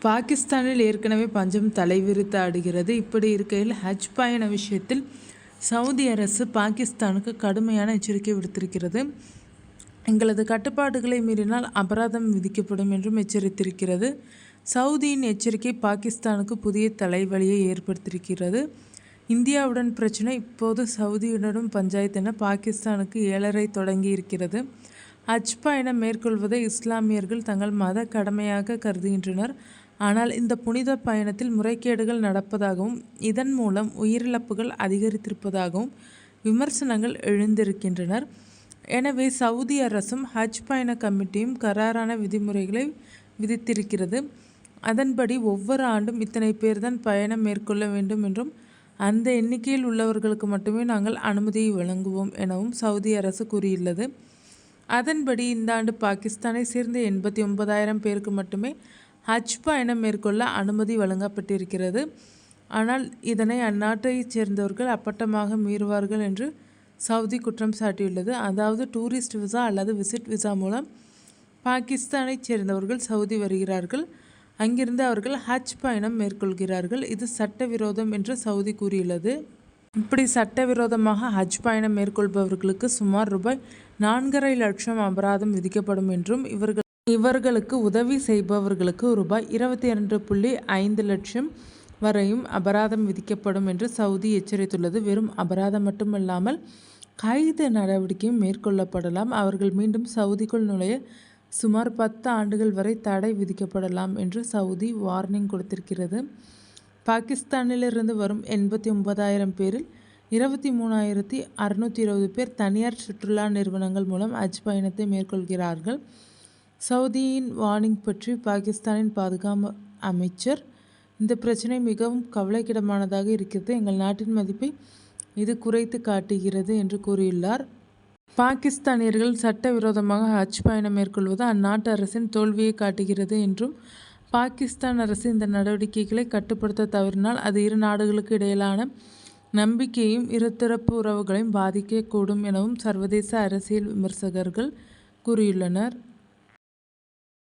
பாகிஸ்தானில் ஏற்கனவே பஞ்சம் தலைவிரித்து ஆடுகிறது. இப்படி இருக்கையில் ஹஜ் பயண விஷயத்தில் சவுதி அரசு பாகிஸ்தானுக்கு கடுமையான எச்சரிக்கை விடுத்திருக்கிறது. எங்களது கட்டுப்பாடுகளை மீறினால் அபராதம் விதிக்கப்படும் என்றும் எச்சரித்திருக்கிறது. சவுதியின் எச்சரிக்கை பாகிஸ்தானுக்கு புதிய தலைவலியை ஏற்படுத்தியிருக்கிறது. இந்தியாவுடன் பிரச்சனை, இப்போது சவுதியுடனும் பஞ்சாயத்து என பாகிஸ்தானுக்கு ஏழரை தொடங்கி இருக்கிறது. ஹஜ் பயணம் மேற்கொள்வதை இஸ்லாமியர்கள் தங்கள் மத கடமையாக கருதுகின்றனர். ஆனால் இந்த புனித பயணத்தில் முறைகேடுகள் நடப்பதாகவும் இதன் மூலம் உயிரிழப்புகள் அதிகரித்திருப்பதாகவும் விமர்சனங்கள் எழுந்திருக்கின்றனர். எனவே சவுதி அரசும் ஹஜ் பயண கமிட்டியும் கராரான விதிமுறைகளை விதித்திருக்கிறது. அதன்படி ஒவ்வொரு ஆண்டும் இத்தனை பேர்தான் பயணம் மேற்கொள்ள வேண்டும் என்றும் அந்த எண்ணிக்கையில் உள்ளவர்களுக்கு மட்டுமே நாங்கள் அனுமதியை வழங்குவோம் எனவும் சவுதி அரசு கூறியுள்ளது. அதன்படி இந்த ஆண்டு பாகிஸ்தானை சேர்ந்த 89,000 பேருக்கு மட்டுமே ஹஜ் பயணம் மேற்கொள்ள அனுமதி வழங்கப்பட்டிருக்கிறது. ஆனால் இதனை அந்நாட்டைச் சேர்ந்தவர்கள் அப்பட்டமாக மீறுவார்கள் என்று சவுதி குற்றம் சாட்டியுள்ளது. அதாவது டூரிஸ்ட் விசா அல்லது விசிட் விசா மூலம் பாகிஸ்தானைச் சேர்ந்தவர்கள் சவுதி வருகிறார்கள். அங்கிருந்து அவர்கள் ஹஜ் பயணம் மேற்கொள்கிறார்கள். இது சட்டவிரோதம் என்று சவுதி கூறியுள்ளது. இப்படி சட்டவிரோதமாக ஹஜ் பயணம் மேற்கொள்பவர்களுக்கு சுமார் ரூபாய் 4,50 லட்சம் அபராதம் விதிக்கப்படும் என்றும் இவர்களுக்கு உதவி செய்பவர்களுக்கு ரூபாய் 22.5 லட்சம் வரையும் அபராதம் விதிக்கப்படும் என்று சவுதி எச்சரித்துள்ளது. வெறும் அபராதம் மட்டுமல்லாமல் கைது நடவடிக்கையும் மேற்கொள்ளப்படலாம். அவர்கள் மீண்டும் சவுதிக்குள் நுழைய சுமார் 10 ஆண்டுகள் வரை தடை விதிக்கப்படலாம் என்று சவுதி வார்னிங் கொடுத்திருக்கிறது. பாகிஸ்தானிலிருந்து வரும் 89,000 பேரில் 23,620 பேர் தனியார் சுற்றுலா நிறுவனங்கள் மூலம் ஹஜ் பயணத்தை மேற்கொள்கிறார்கள். சவுதியின் வார்னிங் பற்றி பாகிஸ்தானின் பாதுகாப்பு அமைச்சர், இந்த பிரச்சனை மிகவும் கவலைக்கிடமானதாக இருக்கிறது. எங்கள் நாட்டின் மதிப்பை இது குறைத்து காட்டுகிறது என்று கூறியுள்ளார். பாகிஸ்தானியர்கள் சட்டவிரோதமாக ஹஜ் பயணம் மேற்கொள்வது அந்நாட்டு அரசின் தோல்வியை காட்டுகிறது என்றும் பாகிஸ்தான் அரசு இந்த நடவடிக்கைகளை கட்டுப்படுத்த தவறினால் அது இரு நாடுகளுக்கு இடையிலான நம்பிக்கையையும் இருதரப்பு உறவுகளையும் பாதிக்கக்கூடும் எனவும் சர்வதேச அரசியல் விமர்சகர்கள் கூறியுள்ளனர்.